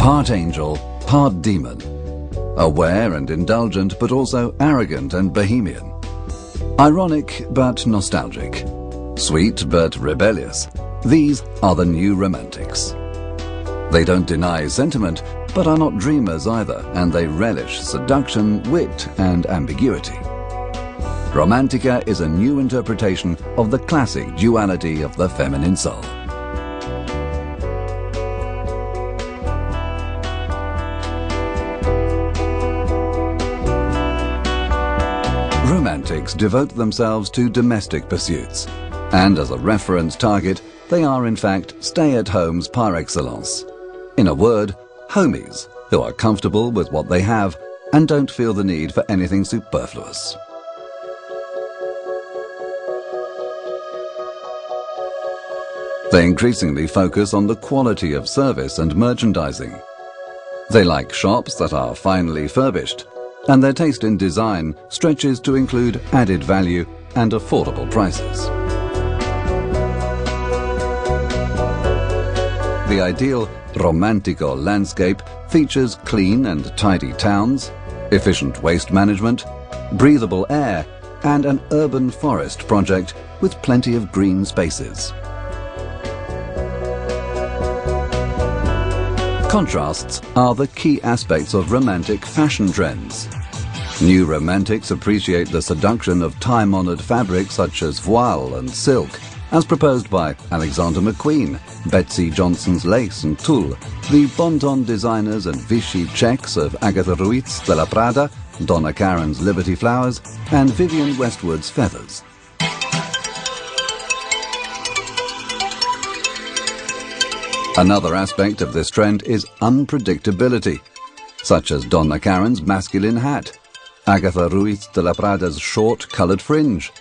Part angel, part demon. Aware and indulgent, but also arrogant and bohemian. Ironic but nostalgic. Sweet but rebellious. These are the new romantics. They don't deny sentiment, but are not dreamers either, and they relish seduction, wit, and ambiguity. Romantika is a new interpretation of the classic duality of the feminine soul. Romantics devote themselves to domestic pursuits, and as a reference target, they are in fact stay-at-homes par excellence. In a word, homies who are comfortable with what they have and don't feel the need for anything superfluous. They increasingly focus on the quality of service and merchandising. They like shops that are finely furbished, and their taste in design stretches to include added value and affordable prices. The ideal romantico landscape features clean and tidy towns, efficient waste management, breathable air, and an urban forest project with plenty of green spaces. Contrasts are the key aspects of romantic fashion trends. New romantics appreciate the seduction of time-honored fabrics such as voile and silk, as proposed by Alexander McQueen, Betsy Johnson's lace and tulle, the bon-ton designers and Vichy checks of Agatha Ruiz de la Prada, Donna Karan's Liberty Flowers, and Vivienne Westwood's feathers. Another aspect of this trend is unpredictability, such as Donna Karan's masculine hat, Agatha Ruiz de la Prada's short coloured fringe,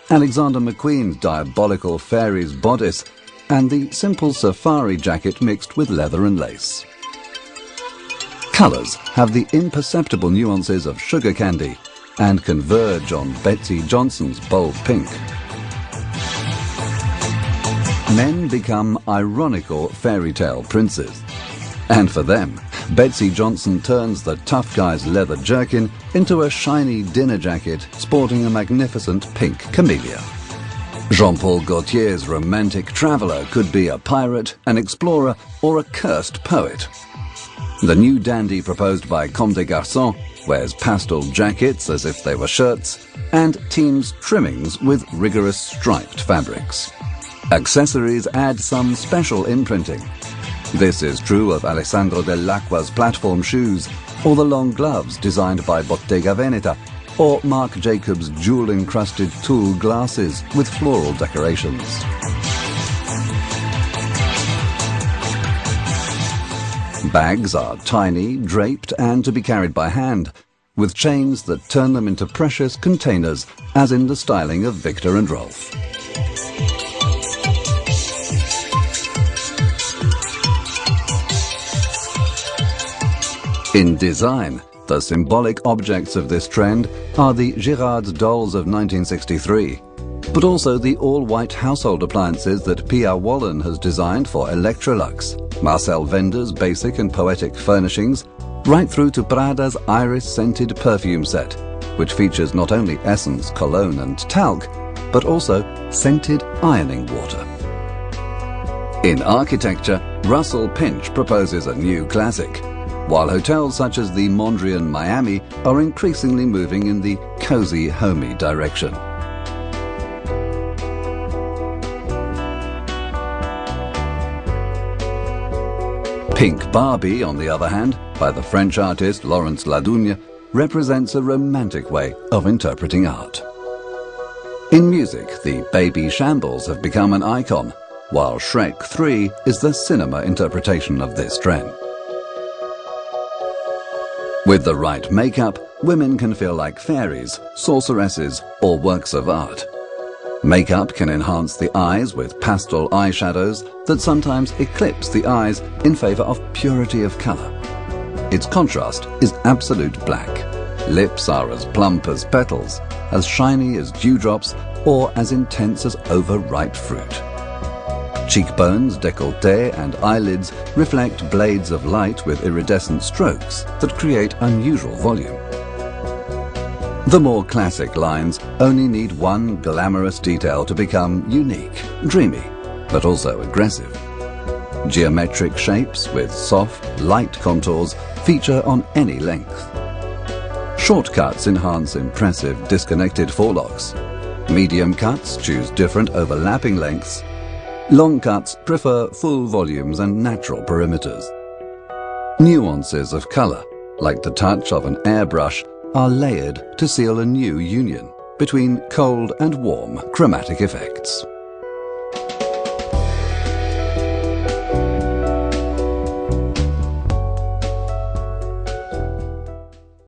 Alexander McQueen's diabolical fairy's bodice, and the simple safari jacket mixed with leather and lace. Colours have the imperceptible nuances of sugar candy and converge on Betsy Johnson's bold pink. Men become ironical fairy tale princes. And for them, Betsy Johnson turns the tough guy's leather jerkin into a shiny dinner jacket sporting a magnificent pink camellia. Jean-Paul Gaultier's romantic traveller could be a pirate, an explorer, or a cursed poet. The new dandy proposed by Comme des Garçons wears pastel jackets as if they were shirts, and teams trimmings with rigorous striped fabrics. Accessories add some special imprinting. This is true of Alessandro Dell'Acqua's platform shoes, or the long gloves designed by Bottega Veneta, or Marc Jacobs' jewel-encrusted tulle glasses with floral decorations. Bags are tiny, draped, and to be carried by hand, with chains that turn them into precious containers, as in the styling of Victor and Rolf. In design, the symbolic objects of this trend are the Girard's dolls of 1963, but also the all-white household appliances that Pia Wallen has designed for Electrolux, Marcel Vender's basic and poetic furnishings, right through to Prada's iris-scented perfume set, which features not only essence, cologne and talc, but also scented ironing water. In architecture, Russell Pinch proposes a new classic, while hotels such as the Mondrian Miami are increasingly moving in the cozy, homey direction. Pink Barbie, on the other hand, by the French artist Laurence Ladougne, represents a romantic way of interpreting art. In music, the Baby Shambles have become an icon, while Shrek 3 is the cinema interpretation of this trend. With the right makeup, women can feel like fairies, sorceresses, or works of art. Makeup can enhance the eyes with pastel eyeshadows that sometimes eclipse the eyes in favor of purity of color. Its contrast is absolute black. Lips are as plump as petals, as shiny as dewdrops, or as intense as overripe fruit. Cheekbones, décolleté and eyelids reflect blades of light with iridescent strokes that create unusual volume. The more classic lines only need one glamorous detail to become unique, dreamy, but also aggressive. Geometric shapes with soft, light contours feature on any length. Shortcuts enhance impressive disconnected forelocks. Medium cuts choose different overlapping lengths. Long cuts prefer full volumes and natural perimeters. Nuances of colour, like the touch of an airbrush, are layered to seal a new union between cold and warm chromatic effects.